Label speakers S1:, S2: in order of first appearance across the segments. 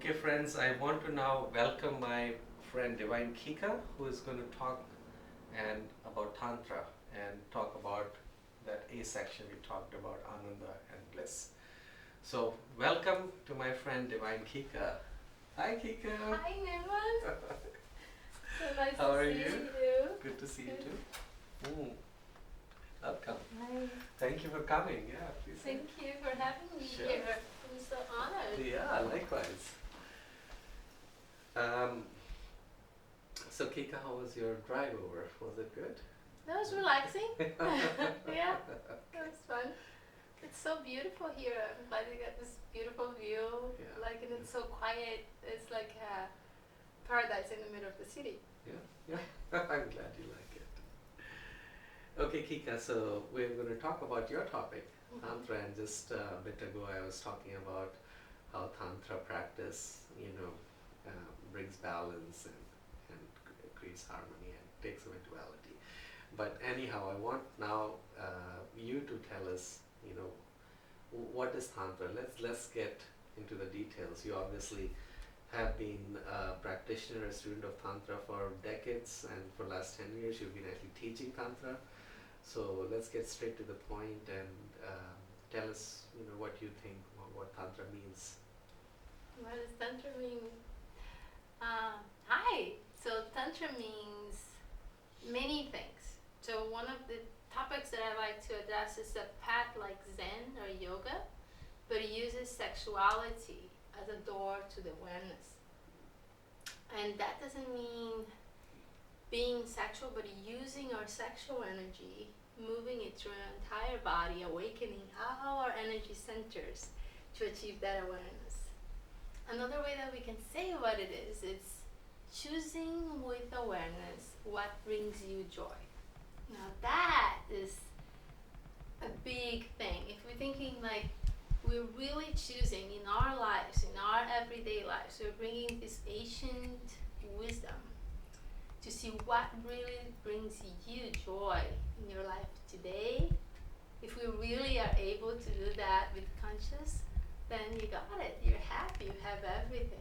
S1: Okay, friends, I want to now welcome my friend Divine Kika, who is going to talk and about Tantra and talk about that A section we talked about, Ananda and bliss. So, welcome to my friend Divine Kika. Hi, Kika.
S2: Hi, Nirmann. So nice
S1: How are
S2: to see
S1: you?
S2: you.
S1: Good to see you
S2: Good.
S1: too. Welcome.
S2: Hi.
S1: Thank you for coming. Yeah, please.
S2: Thank you for having me
S1: Sure.
S2: here. I'm so honored.
S1: Yeah, likewise. Um, so, Kika, how was your drive over? Was it good?
S2: That was relaxing. Yeah, that was fun. It's so beautiful here. I'm glad we got this beautiful view.
S1: Yeah.
S2: Like, and it's so quiet. It's like a paradise in the middle of the city.
S1: Yeah. I'm glad you like it. Okay, Kika, so we're going to talk about your topic, Tantra, and just a bit ago I was talking about how Tantra practice, brings balance and creates harmony and takes away duality. But anyhow, I want now you to tell us, what is Tantra? Let's get into the details. You obviously have been a practitioner, a student of Tantra for decades, and for the last 10 years you've been actually teaching Tantra. So let's get straight to the point and tell us, what you think, what Tantra means.
S2: What does Tantra mean? Hi. So Tantra means many things. So one of the topics that I like to address is a path like Zen or yoga, but it uses sexuality as a door to the awareness. And that doesn't mean being sexual, but using our sexual energy, moving it through our entire body, awakening all our energy centers to achieve that awareness. Another way that we can say what it is, it's choosing with awareness what brings you joy. Now that is a big thing. If we're thinking like we're really choosing in our lives, in our everyday lives, we're bringing this ancient wisdom to see what really brings you joy in your life today. If we really are able to do that with conscious, then you got it. You're happy. You have everything.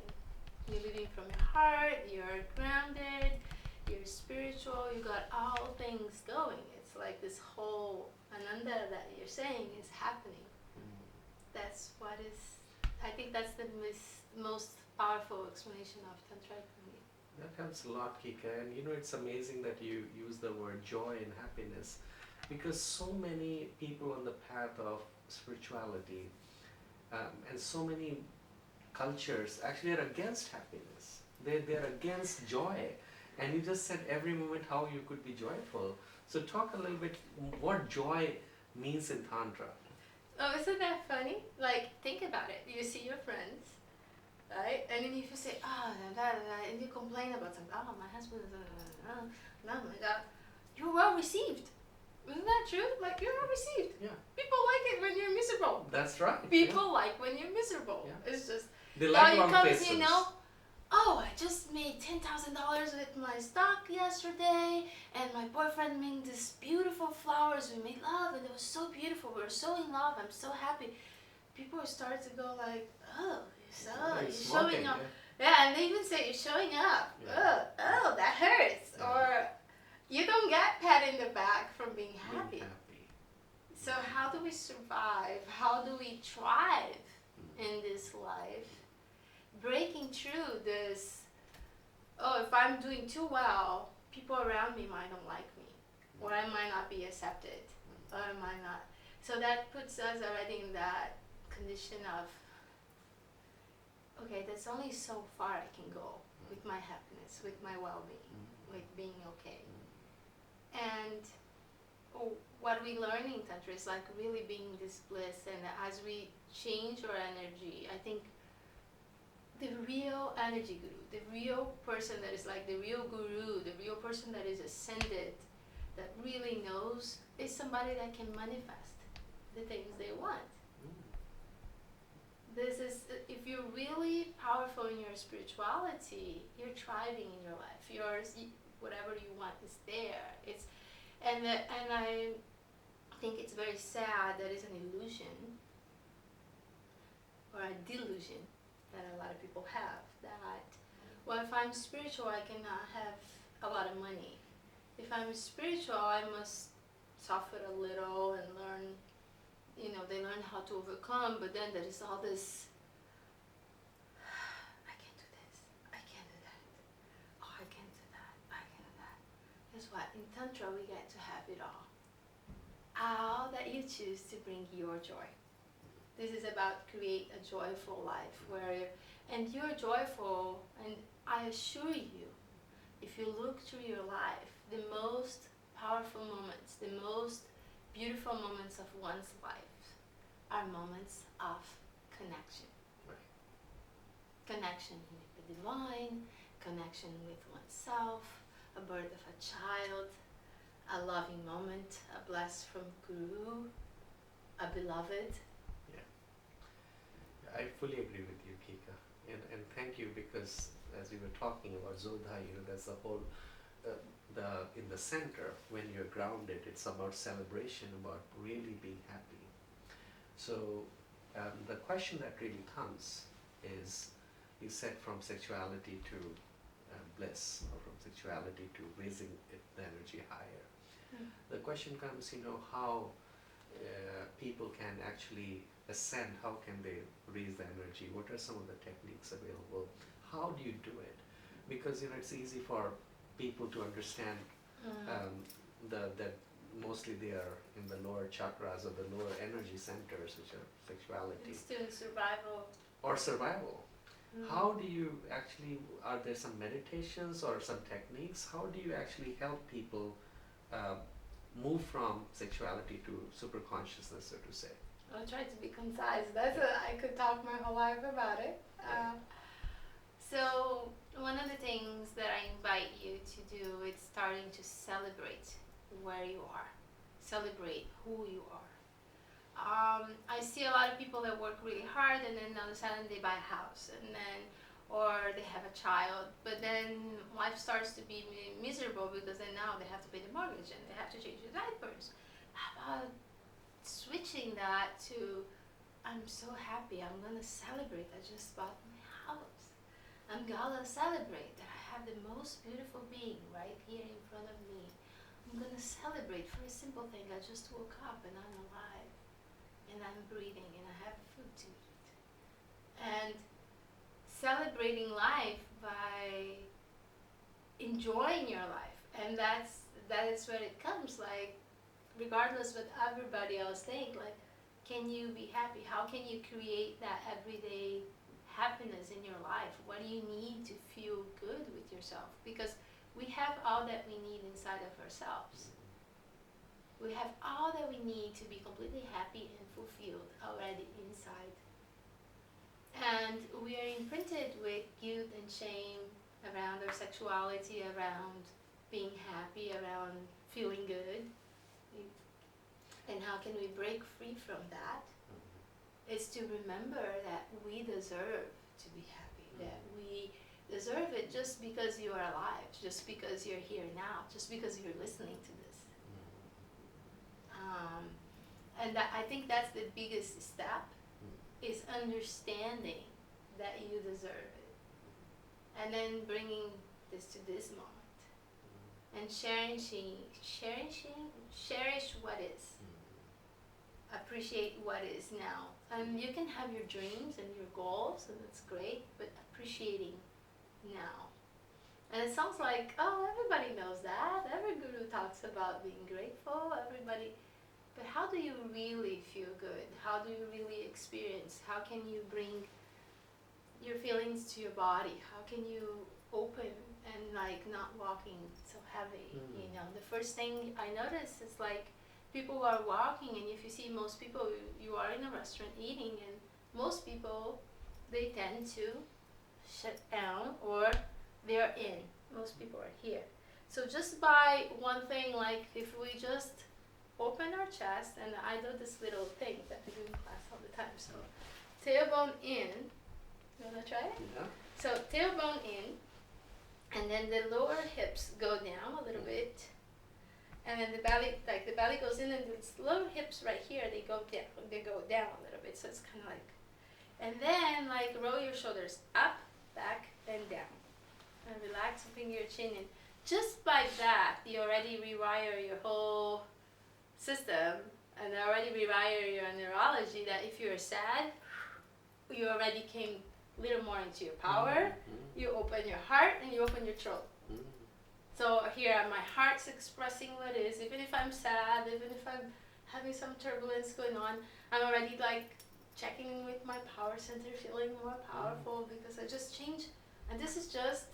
S2: You're living from your heart. You're grounded. You're spiritual. You got all things going. It's like this whole ananda that you're saying is happening. That's what is. I think that's the most powerful explanation of Tantra for me.
S1: That helps a lot, Kika. And it's amazing that you use the word joy and happiness, because so many people on the path of spirituality and so many cultures actually are against happiness. They're against joy. And you just said every moment how you could be joyful. So talk a little bit what joy means in Tantra.
S2: Oh, isn't that funny? Like, think about it. You see your friends, right? And then you just say, oh, and you complain about something. Oh, my husband is, oh my God. You're well received. Isn't that true? Like, you're well received.
S1: Yeah.
S2: People like it when you're miserable.
S1: That's right.
S2: People like when you're miserable.
S1: Yeah.
S2: It's just,
S1: They like
S2: you
S1: long
S2: come,
S1: faces.
S2: oh, I just made $10,000 with my stock yesterday, and my boyfriend made these beautiful flowers. We made love, and it was so beautiful. We were so in love. I'm so happy. People start to go like, oh, you're showing up. Yeah, and they even say you're showing up.
S1: Yeah.
S2: Oh, that hurts.
S1: Yeah.
S2: Or you don't get pat in the back from being happy. So how do we survive? How do we thrive in this life? Breaking through this, oh, if I'm doing too well, people around me might not like me, or I might not be accepted, or I might not. So that puts us already in that condition of, okay, that's only so far I can go with my happiness, with my well-being, with being okay. And what we learn in Tantra is like really being this bliss, and as we change our energy, I think the real energy guru, the real person that is like the real guru, the real person that is ascended, that really knows, is somebody that can manifest the things they want. This is, if you're really powerful in your spirituality, you're thriving in your life. Whatever you want is there. And I think it's very sad that it's an illusion or a delusion that a lot of people have. That, well, if I'm spiritual, I cannot have a lot of money. If I'm spiritual, I must suffer a little and learn, they learn how to overcome, but then there is all this, I can't do this, I can't do that, oh, I can't do that, I can't do that. Guess what? In Tantra, we get to have it all. All that you choose to bring your joy. This is about create a joyful life and you're joyful, and I assure you, if you look through your life, the most powerful moments, the most beautiful moments of one's life are moments of connection.
S1: Right.
S2: Connection with the divine, connection with oneself, a birth of a child, a loving moment, a blessed from Guru, a beloved.
S1: I fully agree with you, Kika, and thank you, because as we were talking about Zodha, there's a whole in the center, when you're grounded, it's about celebration, about really being happy. So the question that really comes is, you said from sexuality to bliss, or from sexuality to raising the energy higher. The question comes, how people can actually ascend, how can they raise the energy, what are some of the techniques available, how do you do it? Because it's easy for people to understand that mostly they are in the lower chakras or the lower energy centers, which are sexuality.
S2: It's still survival.
S1: Or survival. How do you actually, are there some meditations or some techniques, how do you actually help people move from sexuality to super consciousness, so to say?
S2: I'll try to be concise. I could talk my whole life about it. So one of the things that I invite you to do is starting to celebrate where you are, celebrate who you are. I see a lot of people that work really hard, and then all of a sudden they buy a house, or they have a child, but then life starts to be miserable, because then now they have to pay the mortgage and they have to change the diapers. How about switching that to, I'm so happy, I'm gonna celebrate, I just bought my house. I'm gonna celebrate that I have the most beautiful being right here in front of me. I'm gonna celebrate for a simple thing, I just woke up and I'm alive, and I'm breathing, and I have food to eat. And celebrating life by enjoying your life, and that is where it comes, like, regardless what everybody else think, like, can you be happy? How can you create that everyday happiness in your life? What do you need to feel good with yourself? Because we have all that we need inside of ourselves. We have all that we need to be completely happy and fulfilled already inside. And we are imprinted with guilt and shame around our sexuality, around being happy, around feeling good. And how can we break free from that? It's to remember that we deserve to be happy, that we deserve it just because you are alive, just because you're here now, just because you're listening to this. And I think that's the biggest step, is understanding that you deserve it. And then bringing this to this moment. And cherish what is. Appreciate what is now. You can have your dreams and your goals, and that's great, but appreciating now. And it sounds like, oh, everybody knows that. Every guru talks about being grateful, everybody. But how do you really feel good? How do you really experience? How can you bring your feelings to your body? How can you open and not walking so heavy? The first thing I noticed is people are walking, and if you see most people, you are in a restaurant eating, and most people, they tend to shut down, or they're in. Most people are here. So just by one thing, if we just open our chest, and I do this little thing that we do in class all the time. So tailbone in. You wanna try it?
S1: Yeah.
S2: So tailbone in, and then the lower hips go down a little bit. And then the belly goes in, and the lower hips right here, they go down a little bit. So it's kind of And then like roll your shoulders up, back, and down. And relax, bring your chin in. Just by that, you already rewire your whole system and already rewire your neurology that if you're sad, you already came a little more into your power. You open your heart and you open your throat. So here my heart's expressing what is, even if I'm sad, even if I'm having some turbulence going on, I'm already like checking in with my power center, feeling more powerful because I just changed. And this is just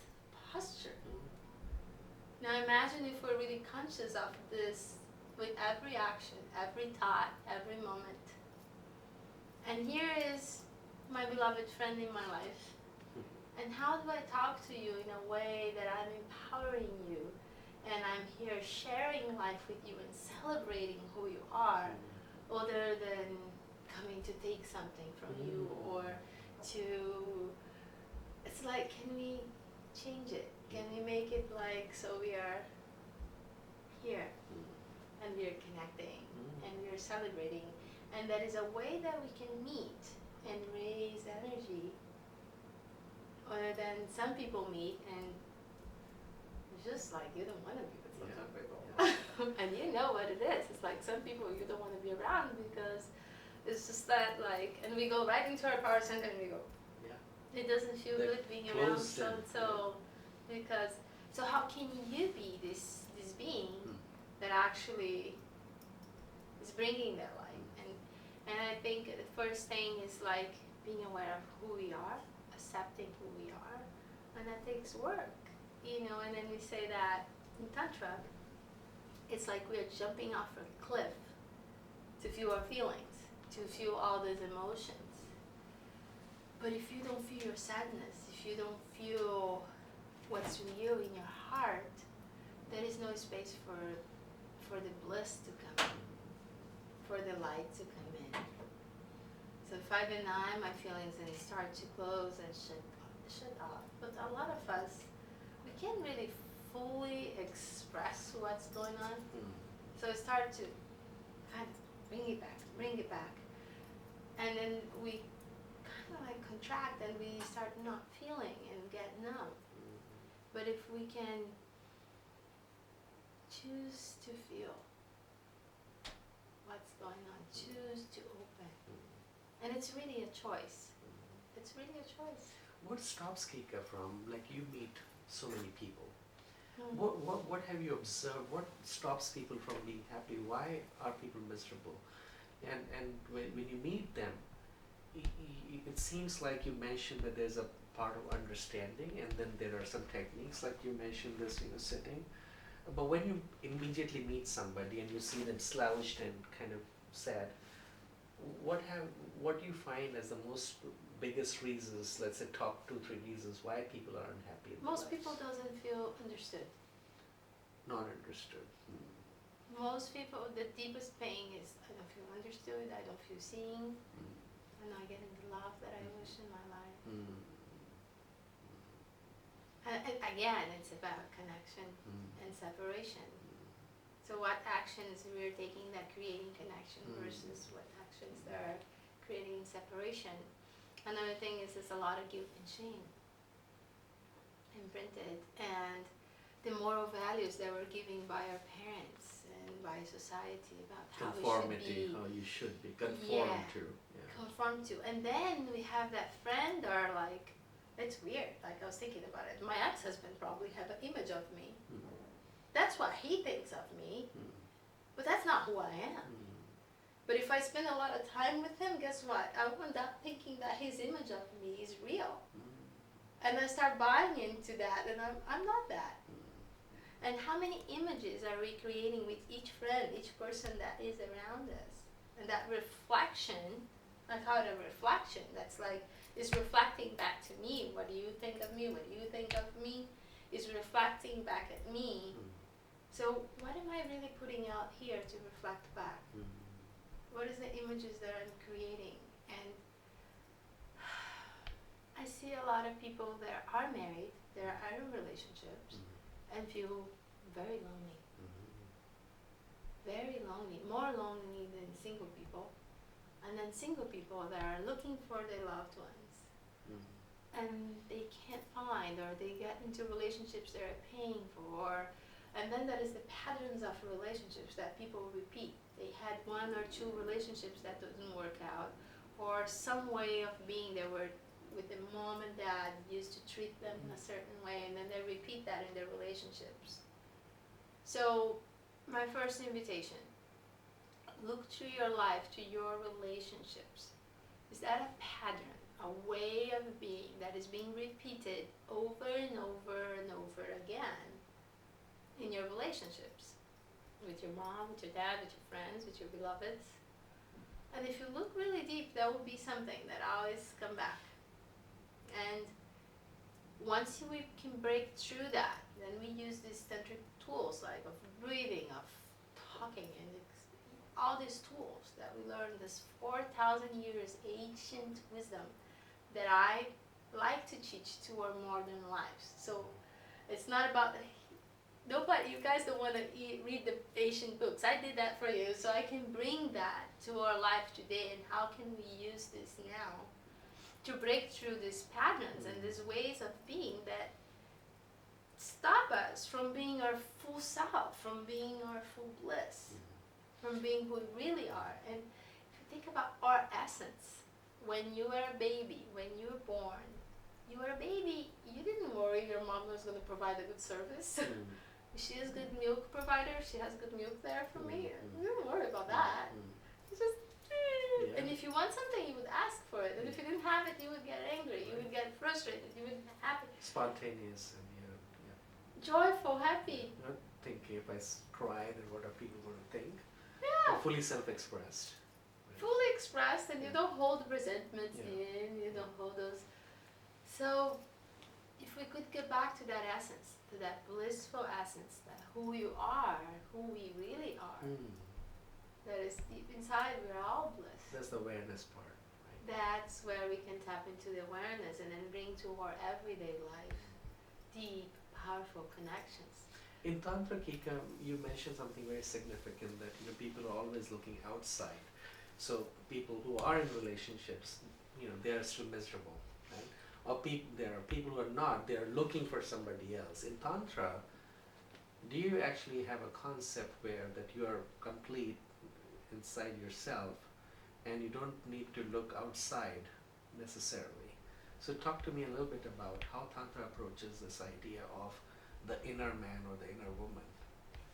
S2: posture. Now imagine if we're really conscious of this with every action, every thought, every moment. And here is my beloved friend in my life. And how do I talk to you in a way that I'm empowering you and I'm here sharing life with you and celebrating who you are, other than coming to take something from you or to, it's like, can we change it? Can we make it like, so we are here and we are connecting and we are celebrating, and that is a way that we can meet and raise energy, other than some people meet and it's just like you don't want to be with some people. And you know what it is. It's like some people you don't want to be around because it's just that like, and we go right into our power center and we go, it doesn't feel good being around so because, so how can you be this being that actually is bringing that light? And I think the first thing is like being aware of who we are, accepting who we are, and that takes work, you know. And then we say that in Tantra, it's like we're jumping off a cliff to feel our feelings, to feel all these emotions. But if you don't feel your sadness, if you don't feel what's real in your heart, there is no space for the bliss to come in, for the light to come in. So if I deny my feelings and they start to close and shut off, but a lot of us, we can't really fully express what's going on. So I start to kind of bring it back. And then we kind of like contract and we start not feeling and get numb. But if we can choose to feel what's going on, choose to open. And it's really a choice. It's really a choice.
S1: What stops Kika from, like you meet so many people, what have you observed? What stops people from being happy? Why are people miserable? And when you meet them, it seems like you mentioned that there's a part of understanding, and then there are some techniques, like you mentioned this, sitting. But when you immediately meet somebody and you see them slouched and kind of sad, what do you find as the biggest reasons, let's say top 2-3 reasons why people are unhappy in their
S2: Most
S1: lives?
S2: people doesn't feel understood.
S1: Not understood.
S2: Most people, the deepest pain is I don't feel understood, I don't feel seen, I'm not getting the love that I wish in my life. And again, it's about connection and separation. So what actions we're taking that creating connection versus what actions that are creating separation. Another thing is there's a lot of guilt and shame imprinted, and the moral values that we're given by our parents and by society about how
S1: Conformity,
S2: we should be.
S1: how you should be, conform to. Yeah.
S2: Conform to. And then we have that friend or like, it's weird, like I was thinking about it. My ex-husband probably had an image of me. That's what he thinks of me, but that's not who I am. But if I spend a lot of time with him, guess what? I will end up thinking that his image of me is real. And I start buying into that, and I'm not that. And how many images are we creating with each friend, each person that is around us? And that reflection, I call it a reflection, that's like, is reflecting back to me. What do you think of me? What do you think of me? Is reflecting back at me. So what am I really putting out here to reflect back? What is the images that I'm creating? And I see a lot of people that are married, that are in relationships, and feel very lonely. Very lonely, more lonely than single people. and then single people that are looking for their loved ones, and they can't find, or they get into relationships they're paying for, and then there is the patterns of relationships that people repeat. They had one or two relationships that didn't work out, or some way of being they were with the mom and dad used to treat them in a certain way, and then they repeat that in their relationships. So my first invitation, look through your life, to your relationships. Is that a pattern, a way of being that is being repeated over and over and over again in your relationships? With your mom, with your dad, with your friends, with your beloveds. And if you look really deep, there will be something that always come back. And once we can break through that, then we use these tantric tools like of breathing, of talking, and all these tools that we learned, this 4,000 years ancient wisdom that I like to teach to our modern lives. So it's not about the nobody, you guys don't want to read the ancient books. I did that for you, so I can bring that to our life today. And how can we use this now to break through these patterns and these ways of being that stop us from being our full self, from being our full bliss, from being who we really are. And if you think about our essence, when you were a baby, when you were born, you were a baby, you didn't worry your mom was going to provide a good service. She is a good milk provider, she has good milk there for me. You don't worry about that. You just, and if you want something, you would ask for it. And if you didn't have it, you would get angry, you would get frustrated, you would be happy.
S1: Spontaneous and
S2: joyful, happy.
S1: Not thinking if I cry, then what are people going to think?
S2: Yeah.
S1: Fully self-expressed. Right?
S2: Fully expressed, and you don't hold resentments in, you don't hold those. So, if we could get back to that essence, to that blissful essence, that who you are, who we really are, that is deep inside, we're all bliss.
S1: That's the awareness part, right?
S2: That's where we can tap into the awareness and then bring to our everyday life deep, powerful connections.
S1: In Tantra, Kika, you mentioned something very significant, that people are always looking outside. So people who are in relationships, they are still miserable, right? Or there are people who are not, they are looking for somebody else. In Tantra, do you actually have a concept where that you are complete inside yourself and you don't need to look outside necessarily? So talk to me a little bit about how Tantra approaches this idea of the inner man or the inner woman.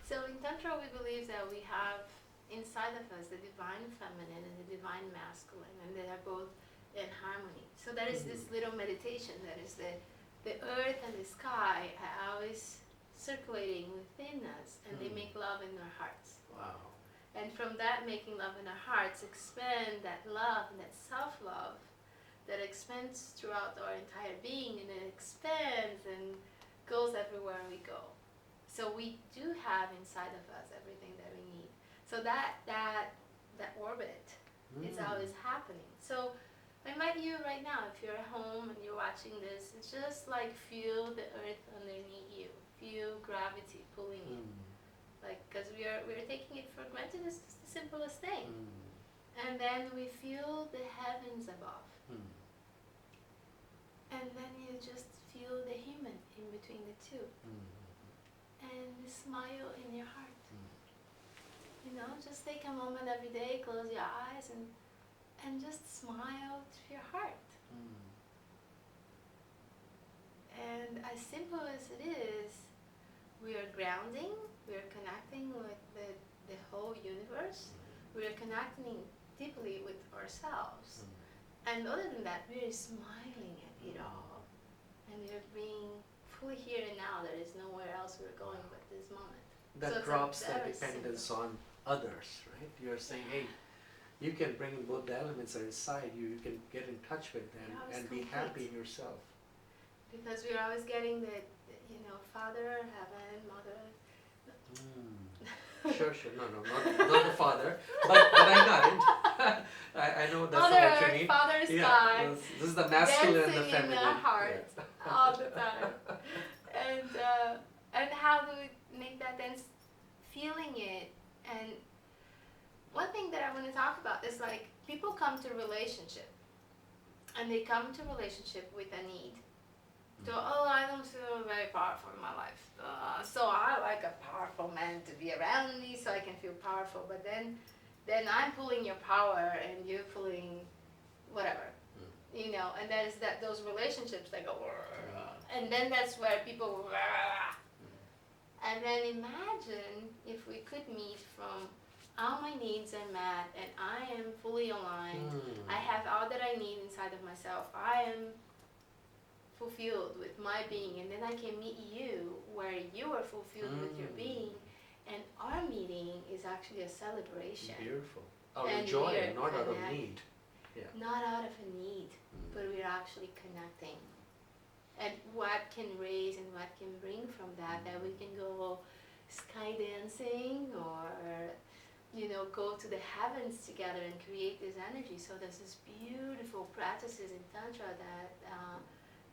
S2: So in Tantra we believe that we have inside of us the divine feminine and the divine masculine, and they are both in harmony. So there is this little meditation that is the earth and the sky are always circulating within us, and they make love in our hearts.
S1: Wow.
S2: And from that making love in our hearts, expand that love and that self-love that expands throughout our entire being, and it expands and goes everywhere we go. So we do have inside of us everything that we need. So that orbit is always happening. So I invite you right now, if you're at home and you're watching this, it's just like feel the earth underneath you. Feel gravity pulling you. Like, because we're taking it for granted, it's just the simplest thing. And then we feel the heavens above. And then you just feel the human in between the two. And smile in your heart. Just take a moment every day, close your eyes and just smile to your heart. And as simple as it is, we are grounding, we are connecting with the whole universe, we are connecting deeply with ourselves. And other than that, we are smiling at it all. And we are being fully here and now. There is nowhere else we're going but this moment.
S1: That
S2: So
S1: drops that
S2: very
S1: dependence
S2: simple.
S1: on others, right? You're saying, hey, you can bring both the elements are inside you, you can get in touch with them
S2: You're always
S1: and be
S2: complete.
S1: happy in yourself.
S2: Because we're always getting the Father, Heaven, Mother.
S1: Sure, no, not the Father, but I got it. I know that's
S2: Mother
S1: what you
S2: Earth,
S1: mean.
S2: Father Sky,
S1: This is the masculine and the
S2: dancing in
S1: feminine.
S2: our hearts all the time. And how do we make that dance? Feeling it. And one thing that I want to talk about is like people come to relationship, and they come to relationship with a need. So, I don't feel very powerful in my life. So I like a powerful man to be around me so I can feel powerful. But then I'm pulling your power and you're pulling whatever, and there's those relationships that go, and then that's where people, and then imagine if we could meet from all my needs are met and I am fully aligned. I have all that I need inside of myself. I am fulfilled with my being, and then I can meet you where you are fulfilled with your being, and our meeting is actually a celebration.
S1: Beautiful. Out of joy, not out of need. Yeah.
S2: Not out of a need, but we're actually connecting. And what can raise and what can bring from that we can go sky dancing or go to the heavens together and create this energy. So there's this beautiful practices in Tantra that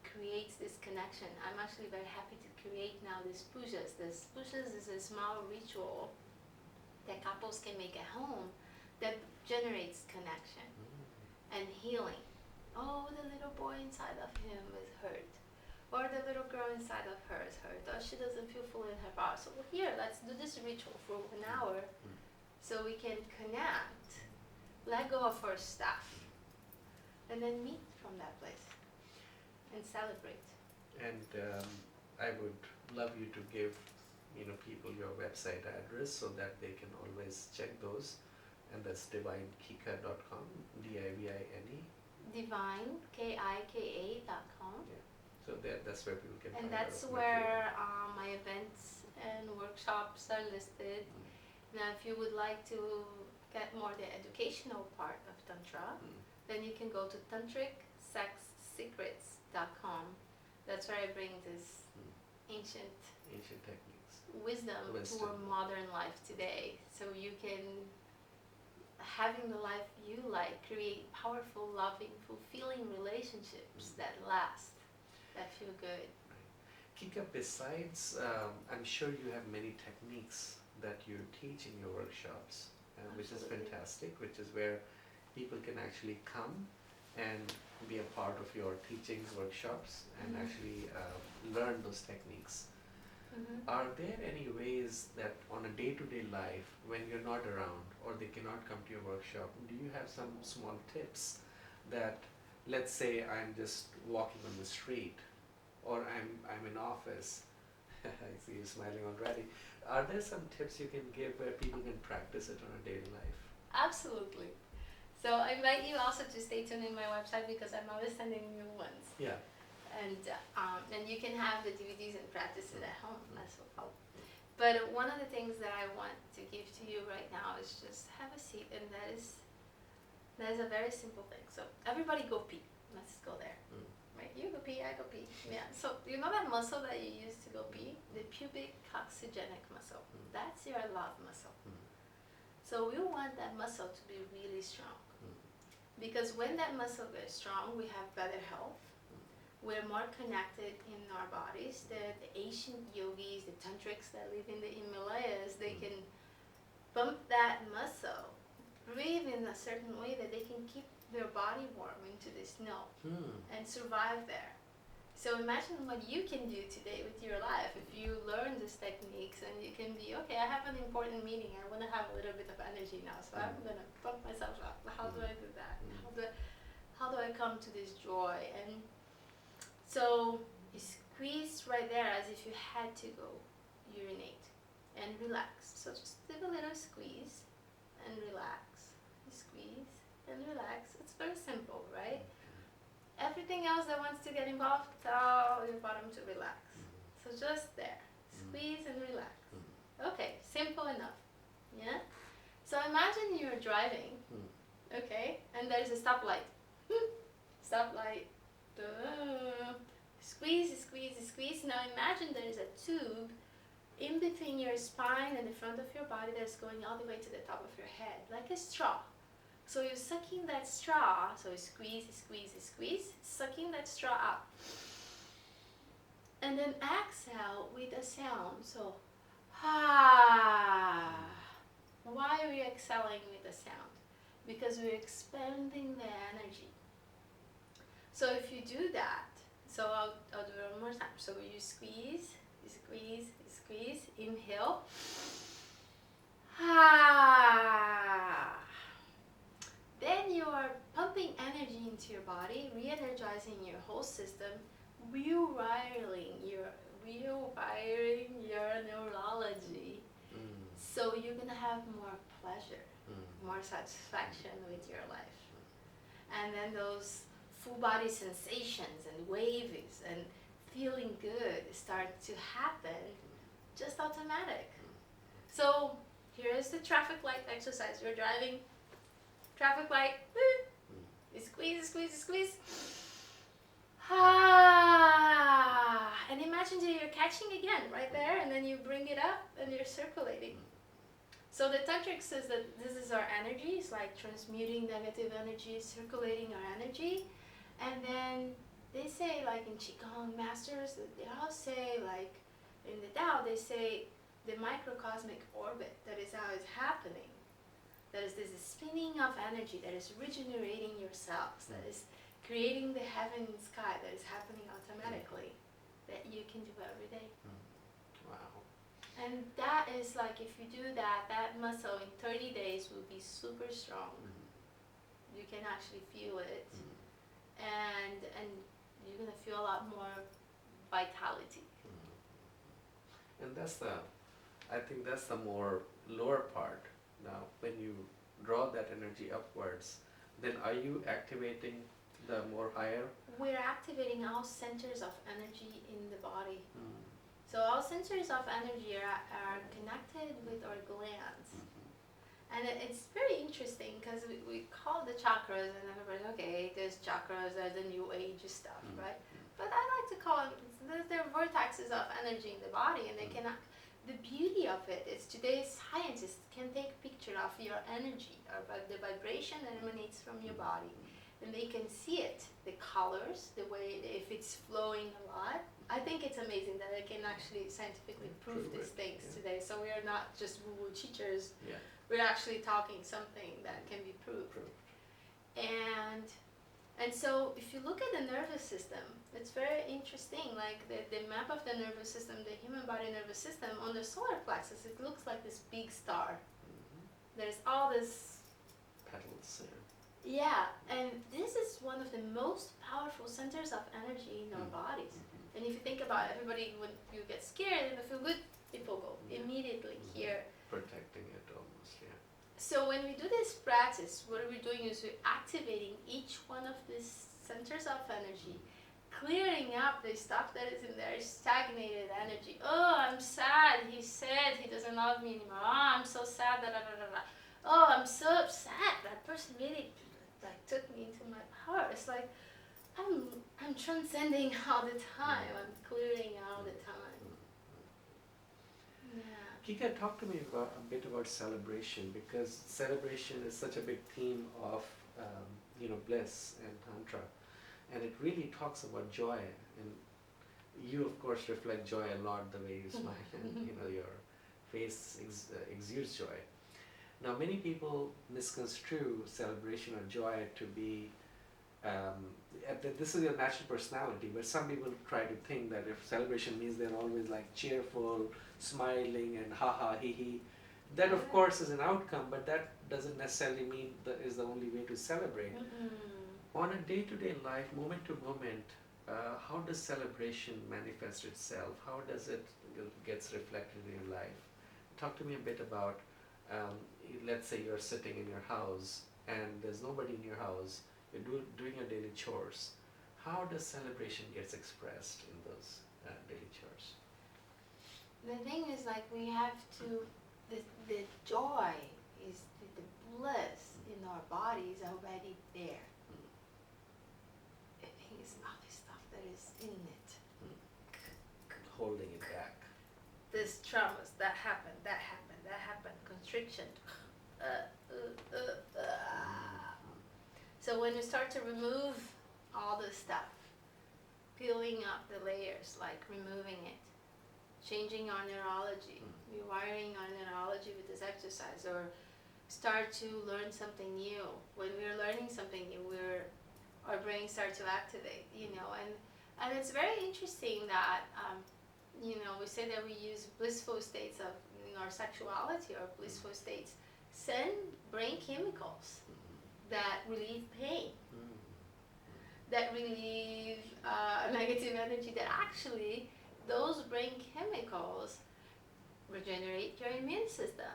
S2: creates this connection. I'm actually very happy to create now these pujas. This pujas is a small ritual that couples can make at home that generates connection and healing. Oh, the little boy inside of him is hurt. Or the little girl inside of her is hurt. Or she doesn't feel full in her body. So here, let's do this ritual for an hour so we can connect, let go of our stuff, and then meet from that place and celebrate.
S1: And I would love you to give people your website address so that they can always check those. And that's divinekika.com, DIVINE.
S2: Divine, KIKA.com.
S1: Yeah. So that's where people can
S2: and
S1: find
S2: that's
S1: out
S2: where my events and workshops are listed. Now, if you would like to get more the educational part of Tantra, then you can go to tantricsexsecrets.com. That's where I bring this ancient
S1: techniques,
S2: wisdom to our modern life today. So you can, having the life you like, create powerful, loving, fulfilling relationships that last, that feel good.
S1: Kika, besides, I'm sure you have many techniques that you teach in your workshops, which is fantastic, which is where people can actually come and be a part of your teachings, workshops, and actually learn those techniques. Are there any ways that on a day-to-day life, when you're not around or they cannot come to your workshop, do you have some small tips that, let's say I'm just walking on the street or I'm in office, I see you smiling already. Are there some tips you can give where people can practice it on a daily life?
S2: Absolutely. So I invite you also to stay tuned in my website because I'm always sending new ones.
S1: Yeah.
S2: And you can have the DVDs and practice it at home as well. But one of the things that I want to give to you right now is just have a seat, and that is a very simple thing. So everybody go pee. Let's go there. Right? You go pee, I go pee. Yeah. So you know that muscle that you use to go pee? The pubic coccygenic muscle. That's your love muscle. So we want that muscle to be really strong. Because when that muscle gets strong, we have better health. We're more connected in our bodies. The ancient yogis, the tantrics that live in the Himalayas, they can pump that muscle, breathe in a certain way that they can keep their body warm into the snow and survive there. So imagine what you can do today with your life if you learn these techniques and you can be, okay, I have an important meeting. I want to have a little bit of energy now, so I'm going to pump myself up. How do I do that? How do I come to this joy? And so you squeeze right there as if you had to go urinate and relax. So just give a little squeeze and relax. You squeeze and relax. It's very simple, right? Everything else that wants to get involved, tell your bottom to relax. So just there, squeeze and relax. Okay, simple enough. Yeah? So imagine you're driving, okay, and there's a stoplight. Stoplight. Squeeze, squeeze, squeeze. Now imagine there is a tube in between your spine and the front of your body that's going all the way to the top of your head, like a straw. So you're sucking that straw, so you squeeze, squeeze, squeeze, sucking that straw out. And then exhale with a sound, so, ah. Why are we exhaling with a sound? because we're expanding the energy. So if you do that, so I'll do it one more time. So you squeeze, you squeeze, you squeeze, inhale. Then you are pumping energy into your body, re-energizing your whole system, rewiring your neurology. So you're gonna have more pleasure, more satisfaction with your life. And then those full body sensations and waves and feeling good start to happen just automatic. So here is the traffic light exercise. You're driving, traffic light, you squeeze, squeeze, squeeze. And imagine that you're catching again right there, and then you bring it up and you're circulating. So the tantric says that this is our energy. It's like transmuting negative energy, circulating our energy. And then they say, like in Qigong masters, they all say, like in the Tao, they say the microcosmic orbit, that is how it's happening. That is this spinning of energy that is regenerating your cells, that is creating the heaven and sky that is happening automatically, that you can do every day.
S1: Wow.
S2: And that is like, if you do that, that muscle in 30 days will be super strong. You can actually feel it. And you're gonna feel a lot more vitality.
S1: And I think that's the more lower part. Now, when you draw that energy upwards, then are you activating the more higher?
S2: We're activating all centers of energy in the body. So all centers of energy are connected with our glands. And it's very interesting because we call the chakras, and everybody's okay, there's chakras, there's the new age stuff, right? But I like to call them, they're vortexes of energy in the body, and they cannot. The beauty of it is today's scientists can take a picture of your energy, or the vibration that emanates from your body, and they can see it, the colors, the way, if it's flowing a lot. I think it's amazing that I can actually scientifically prove these things today. So we are not just woo-woo teachers. We're actually talking something that can be proved. And so if you look at the nervous system, it's very interesting. Like the map of the nervous system, the human body nervous system, on the solar plexus, it looks like this big star. There's all this
S1: Petals.
S2: Yeah, and this is one of the most powerful centers of energy in our bodies. And if you think about everybody, when you get scared and you feel good, people go immediately here.
S1: Protecting it almost,
S2: So when we do this practice, what we're doing is we're activating each one of these centers of energy, clearing up the stuff that is in there, stagnated energy. Oh, I'm sad. He said he doesn't love me anymore. Oh, I'm so sad. Da, da, da, da, da. Oh, I'm so upset. That person really took me into my power. It's like I'm transcending all the time. I'm clearing all the time.
S1: Kika, talk to me a bit about celebration, because celebration is such a big theme of bliss and Tantra, and it really talks about joy. And you, of course, reflect joy a lot the way you smile, and your face exudes joy. Now, many people misconstrue celebration or joy to be this is your natural personality, but some people try to think that if celebration means they're always like cheerful, smiling, and ha ha he he. That of course is an outcome, but that doesn't necessarily mean that is the only way to celebrate. On a day-to-day life, moment to moment, how does celebration manifest itself? How does it gets reflected in your life? Talk to me a bit about, let's say you're sitting in your house and there's nobody in your house. You're doing your daily chores. How does celebration gets expressed in those daily chores?
S2: The thing is, like, we have to, the joy is the bliss in our body is already there. I think it's all the stuff that is in it.
S1: Holding it back.
S2: There's traumas, that happened, constriction. So when we start to remove all the stuff, peeling up the layers, like removing it, changing our neurology, rewiring our neurology with this exercise, or start to learn something new. When we're learning something new, our brains start to activate, and it's very interesting that, we say that we use blissful states of our sexuality or blissful states send brain chemicals that relieve pain, that relieve negative energy, that actually those brain chemicals regenerate your immune system.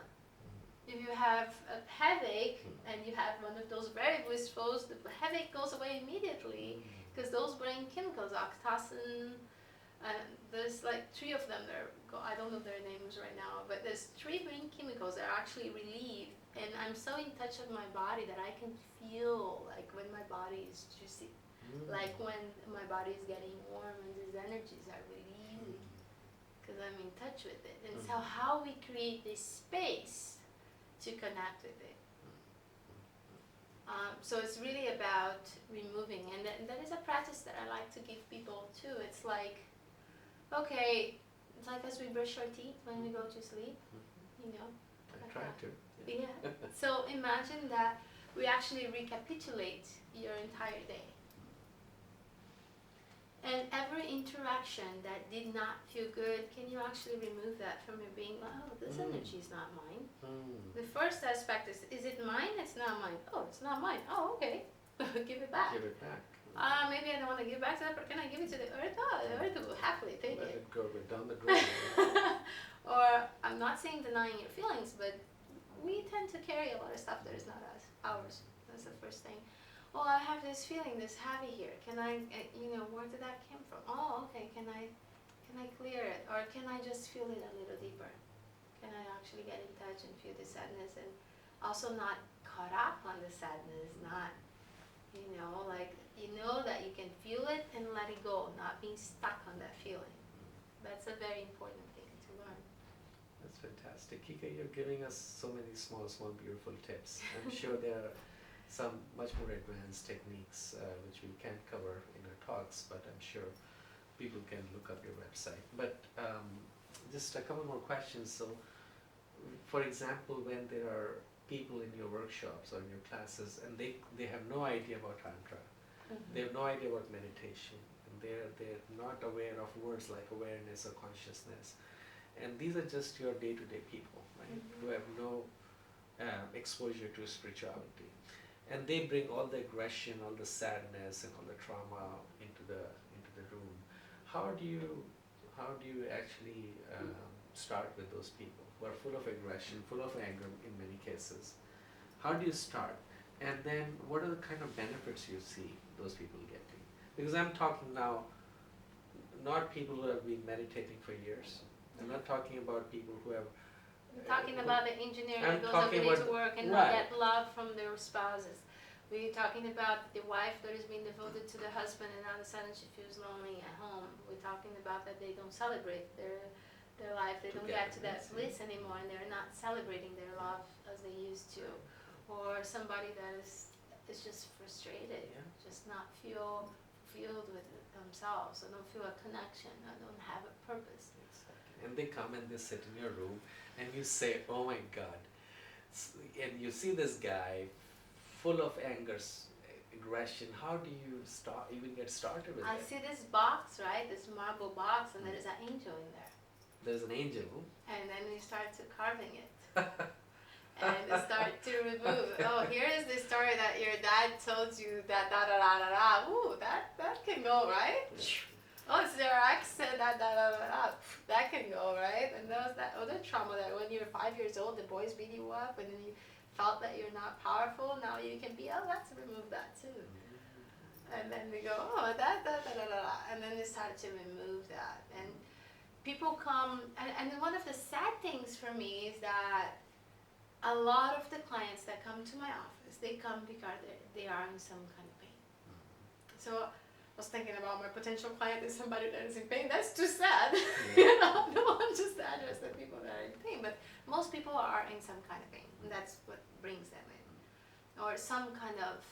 S2: If you have a headache and you have one of those very blissful, the headache goes away immediately because those brain chemicals, oxytocin, and there's like 3 of them there. I don't know their names right now, but there's 3 brain chemicals that are actually relieved, and I'm so in touch with my body that I can feel like when my body is juicy, like when my body is getting warm and these energies are releasing, because I'm in touch with it. And so how we create this space to connect with it. So it's really about removing, and that is a practice that I like to give people too. It's like, okay, it's like as we brush our teeth when we go to sleep,
S1: I try to.
S2: Yeah. So imagine that we actually recapitulate your entire day. And every interaction that did not feel good, can you actually remove that from your being? Oh, this energy is not mine. The first aspect is it mine? It's not mine. Oh, it's not mine. Oh, okay. Give it back.
S1: Give it back.
S2: Maybe I don't want to give back to that, but can I give it to the earth? Oh, the earth will happily take
S1: Let
S2: it.
S1: it go down the drain.
S2: Or, I'm not saying denying your feelings, but we tend to carry a lot of stuff that is not us, ours. That's the first thing. Well, I have this feeling, this heavy here. Can I, where did that come from? Oh, okay. Can I clear it, or can I just feel it a little deeper? Can I actually get in touch and feel the sadness, and also not caught up on the sadness, not, that you can feel it and let it go, not being stuck on that feeling. That's a very important thing to learn.
S1: That's fantastic. Kika, you're giving us so many small, beautiful tips. I'm sure there are some much more advanced techniques which we can't cover in our talks, but I'm sure people can look up your website. But just a couple more questions. So, for example, when there are people in your workshops or in your classes and they have no idea about Tantra, they have no idea about meditation, and they're not aware of words like awareness or consciousness, and these are just your day-to-day people, right, who have no exposure to spirituality, and they bring all the aggression, all the sadness, and all the trauma into the room. How do you actually start with those people who are full of aggression, full of anger in many cases? How do you start? And then what are the kind of benefits you see those people getting? Because I'm talking now not people who have been meditating for years. I'm not talking about people who have
S2: Talking about the engineering
S1: I'm
S2: that goes
S1: talking
S2: ability to
S1: about-
S2: work and
S1: right.
S2: not get love from their spouses. We're talking about the wife that is being devoted to the husband and all of a sudden she feels lonely at home. We're talking about that they don't celebrate their life. They don't get to that bliss anymore, and they're not celebrating their love as they used to. Or somebody that is just frustrated, just not feel fulfilled with themselves. I don't feel a connection. I don't have a purpose.
S1: Exactly. And they come and they sit in your room and you say, oh my God. And you see this guy full of anger, aggression. How do you even get started with
S2: I
S1: it?
S2: see this box, right? This marble box, and there is an angel in there.
S1: There's an angel.
S2: And then we start to carving it. And we start to remove. Oh, here is the story that your dad told you that da da da da da. Ooh, that can go, right? Oh, it's their ex said that da da da da. That can go, right? And there was that other trauma that when you're 5 years old, the boys beat you up, and then you felt that you're not powerful. Now you can be. Oh, let's remove that too. And then we go, oh, da da da da da, and then they start to remove that. And people come, and one of the sad things for me is that a lot of the clients that come to my office, they come because they are in some kind of pain. So I was thinking about my potential client is somebody that is in pain. That's too sad. I don't want just to address the people that are in pain, but most people are in some kind of pain, and that's what brings them in. Or some kind of,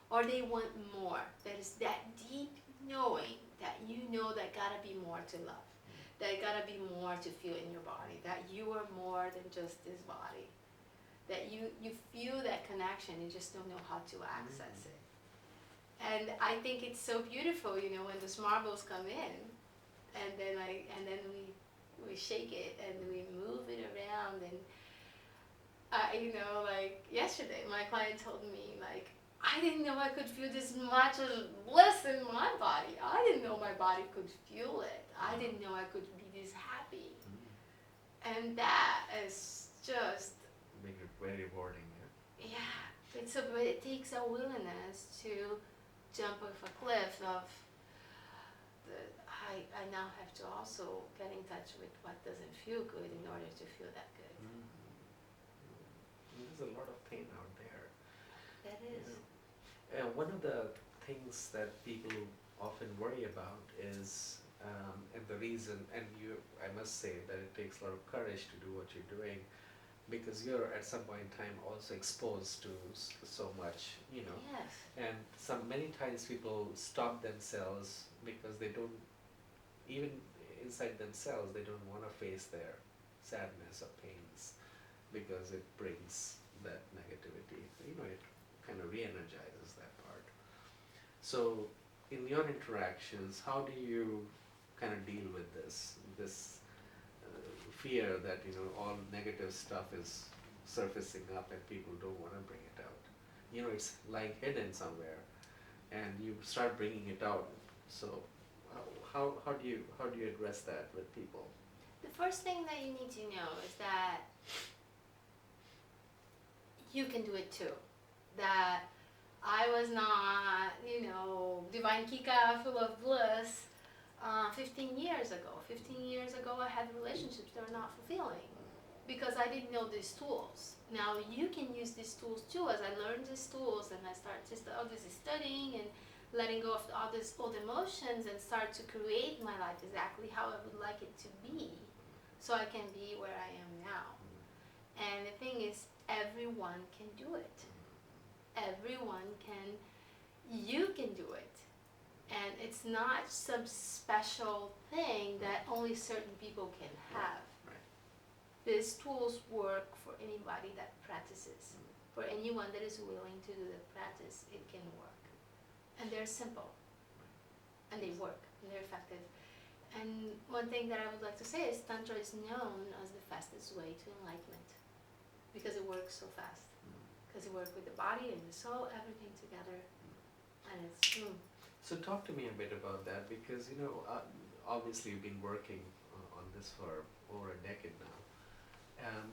S2: or they want more. There is that deep knowing that that gotta be more to love. That gotta be more to feel in your body. That you are more than just this body. that you feel that connection, you just don't know how to access it. And I think it's so beautiful, when those marbles come in, and then we shake it and we move it around, and like yesterday, my client told me, like, I didn't know I could feel this much bliss in my body. I didn't know my body could feel it. I didn't know I could be this happy. And that is just
S1: make it very rewarding.
S2: yeah. But it takes a willingness to jump off a cliff of I now have to also get in touch with what doesn't feel good in order to feel that good.
S1: There's a lot of pain out there.
S2: That is.
S1: One of the things that people often worry about is, and the reason, and I must say that it takes a lot of courage to do what you're doing, because you're at some point in time also exposed to so much,
S2: Yes.
S1: and many times people stop themselves because they don't, even inside themselves, they don't want to face their sadness or pains because it brings that negativity. It kind of re-energizes that part. So in your interactions, how do you kind of deal with this fear that all negative stuff is surfacing up and people don't want to bring it out? It's like hidden somewhere, and you start bringing it out. So how do you address that with people?
S2: The first thing that you need to know is that you can do it too. That I was not, divine Kika full of bliss 15 years ago. 15 years ago I had relationships that were not fulfilling because I didn't know these tools. Now you can use these tools too. As I learned these tools and I started just studying and letting go of all these old emotions and start to create my life exactly how I would like it to be, so I can be where I am now. And the thing is, everyone can do it. Everyone can, you can do it. And it's not some special thing that only certain people can have.
S1: Right.
S2: These tools work for anybody that practices. For anyone that is willing to do the practice, it can work. And they're simple. And they work. And they're effective. And one thing that I would like to say is Tantra is known as the fastest way to enlightenment. Because it works so fast. Because it works with the body and the soul, everything together. And it's
S1: So talk to me a bit about that, because obviously you've been working on this for over a decade now.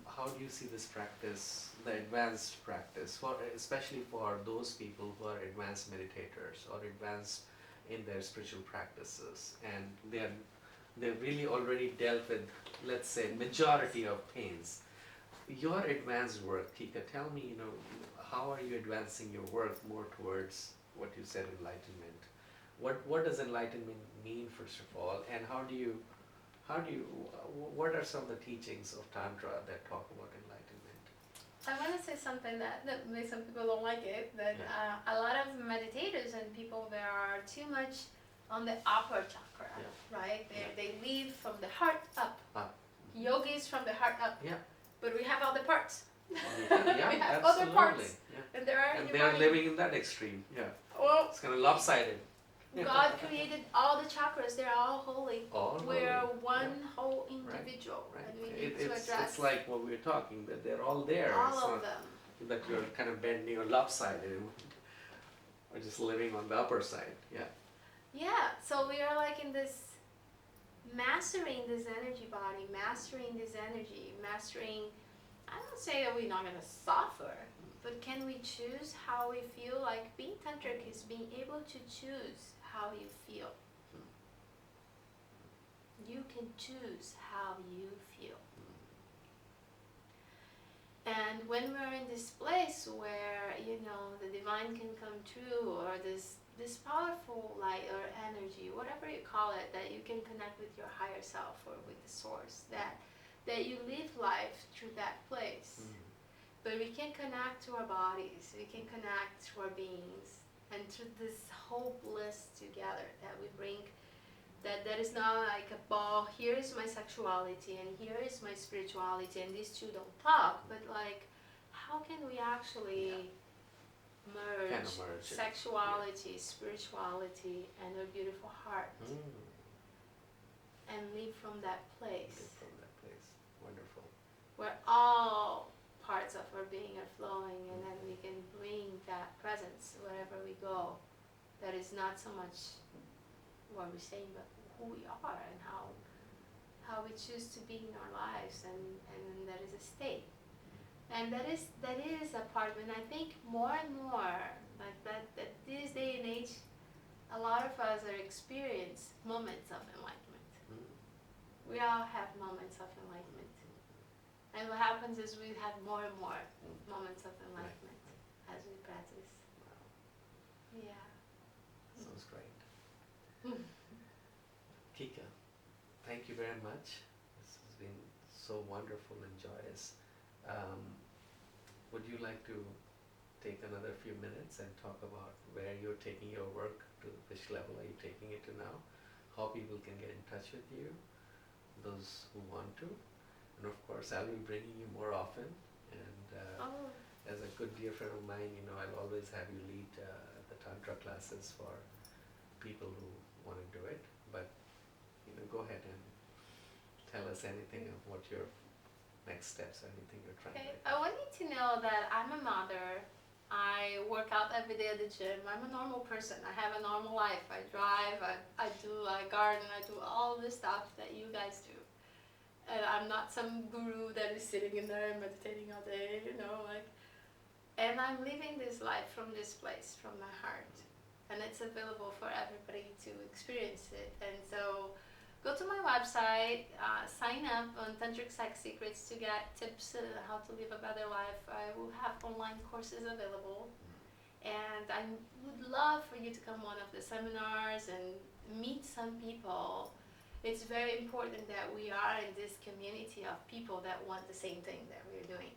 S1: How do you see this practice, the advanced practice, especially for those people who are advanced meditators or advanced in their spiritual practices, and they've really already dealt with, let's say, majority of pains? Your advanced work, Kika, tell me, how are you advancing your work more towards what you said, enlightenment? What does enlightenment mean, first of all, and what are some of the teachings of Tantra that talk about enlightenment?
S2: I want to say something that maybe some people don't like it, that a lot of meditators and people that are too much on the upper chakra, right? They lead from the heart up. Yogis from the heart up.
S1: Yeah.
S2: But we have other parts.
S1: Yeah,
S2: we have
S1: absolutely.
S2: other parts.
S1: Yeah.
S2: And
S1: they are living in that extreme. Yeah.
S2: Well,
S1: it's kind of lopsided.
S2: God created all the chakras. They're all holy. We're one whole individual.
S1: Right.
S2: And we need to address
S1: it's like what we were talking, that they're all there.
S2: all of them.
S1: That you're kind of bending or lopsided, or just living on the upper side. Yeah.
S2: Yeah, so we are like in this, mastering this energy body, mastering this energy, I don't say that we're not going to suffer, but can we choose how we feel? Like being tantric is being able to choose how you feel. You can choose how you feel. And when we're in this place where, the divine can come true, or this powerful light or energy, whatever you call it, that you can connect with your higher self or with the source, that you live life through that place. But we can connect to our bodies, we can connect to our beings, and through this whole bliss together that we bring, that is not like a ball, here is my sexuality and here is my spirituality and these two don't talk, but like, how can we actually merge
S1: Kind of merge it.
S2: sexuality, spirituality, and a beautiful heart, and live from that place
S1: Live from that place. Wonderful.
S2: where all parts of our being are flowing, and then we can bring that presence wherever we go. That is not so much what we're saying, but who we are and how we choose to be in our lives, and that is a state. And that is a part when I think more and more like that this day and age, a lot of us are experience moments of enlightenment. We all have moments of enlightenment. And what happens is we have more and more moments of enlightenment as we practice.
S1: Wow.
S2: Yeah.
S1: Sounds great. Kika, thank you very much. This has been so wonderful and joyous. Would you like to take another few minutes and talk about where you're taking your work to, which level are you taking it to now, how people can get in touch with you, those who want to, and of course I'll be bringing you more often, and as a good dear friend of mine, you know, I'll always have you lead the Tantra classes for people who want to do it, but you know, go ahead and tell us anything of what your next steps or anything you're trying
S2: Okay,
S1: to
S2: I want you to know that I'm a mother. I work out every day at the gym. I'm a normal person. I have a normal life. I drive, I garden, I do all the stuff that you guys do. And I'm not some guru that is sitting in there meditating all day, you know, like. And I'm living this life from this place, from my heart. And it's available for everybody to experience it. And so go to my website, sign up on Tantric Sex Secrets to get tips on how to live a better life. I will have online courses available. And I would love for you to come one of the seminars and meet some people. It's very important that we are in this community of people that want the same thing that we're doing.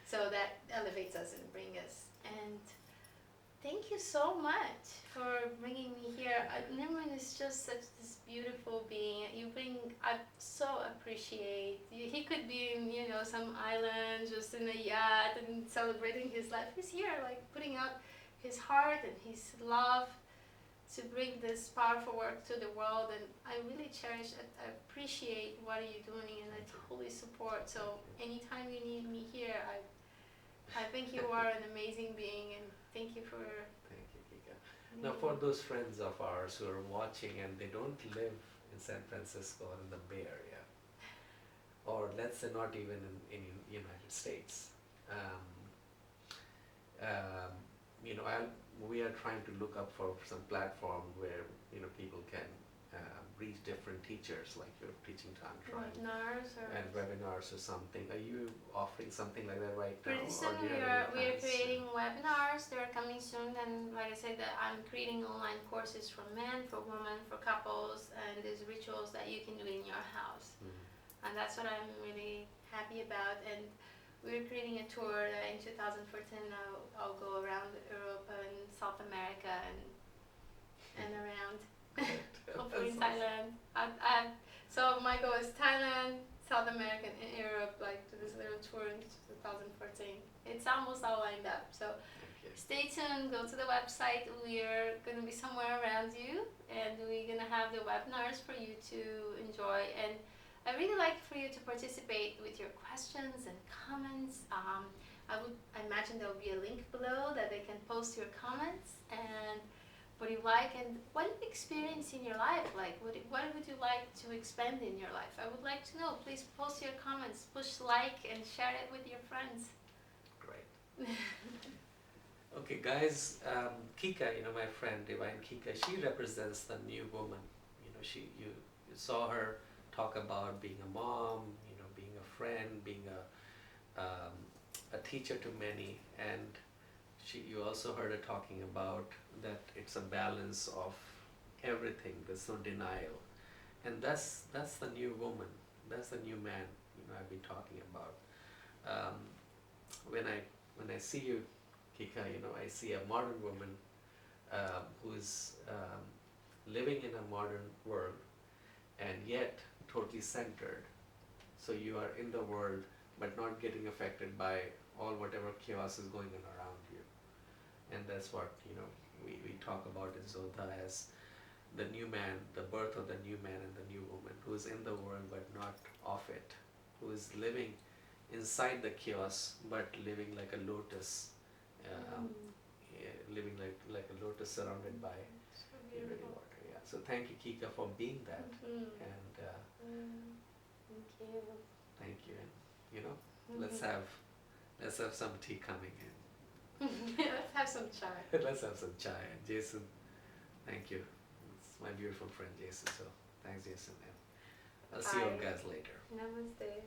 S2: So that elevates us and brings us. And thank you so much for bringing me here. Nirmann is just such this beautiful being. I so appreciate. He could be in, you know, some island, just in a yacht and celebrating his life. He's here, like putting out his heart and his love to bring this powerful work to the world. And I really cherish it. I appreciate what you're doing, and I totally support. So anytime you need me here, I think you are an amazing being, and thank you for.
S1: Thank you, Kika. Now, for those friends of ours who are watching and they don't live in San Francisco or in the Bay Area, or let's say not even in United States, you know, we are trying to look up for some platform where, you know, people can reach different teachers, like you're teaching Tantra and webinars or something. Are you offering something like that right now?
S2: Pretty soon we are creating webinars. They're coming soon, and like I said, that I'm creating online courses for men, for women, for couples, and there's rituals that you can do in your house. And that's what I'm really happy about. And we're creating a tour in 2014. I'll go around Europe and South America and around. Hopefully in Thailand. So my goal is Thailand, South America, and Europe, like to this little tour in 2014. It's almost all lined up. So stay tuned, go to the website. We're going to be somewhere around you, and we're going to have the webinars for you to enjoy. And I really like for you to participate with your questions and comments. I imagine there will be a link below that they can post your comments and what you like and what you experience in your life. Like, what would you like to expand in your life? I would like to know. Please post your comments, push like, and share it with your friends.
S1: Great. Okay, guys, Kika, you know, my friend, Divine Kika, she represents the new woman. You know, you saw her talk about being a mom, you know, being a friend, being a teacher to many, and you also heard her talking about that it's a balance of everything. There's no denial, and that's the new woman. That's the new man. You know, I've been talking about. When I see you, Kika, you know, I see a modern woman who is living in a modern world, and yet totally centered. So you are in the world, but not getting affected by all whatever chaos is going on around you. And that's what, we talk about in Zodha as the new man, the birth of the new man and the new woman, who is in the world but not of it, who is living inside the chaos but living like a lotus, living like a lotus surrounded by
S2: So
S1: really
S2: beautiful.
S1: water. Yeah. So thank you, Kika, for being that, and
S2: Thank you.
S1: thank you. And let's have some tea coming in.
S2: Let's have some chai.
S1: Let's have some chai. And Jason, thank you. It's my beautiful friend Jason. So thanks, Jason. And I'll see you
S2: Bye.
S1: guys later.
S2: Namaste.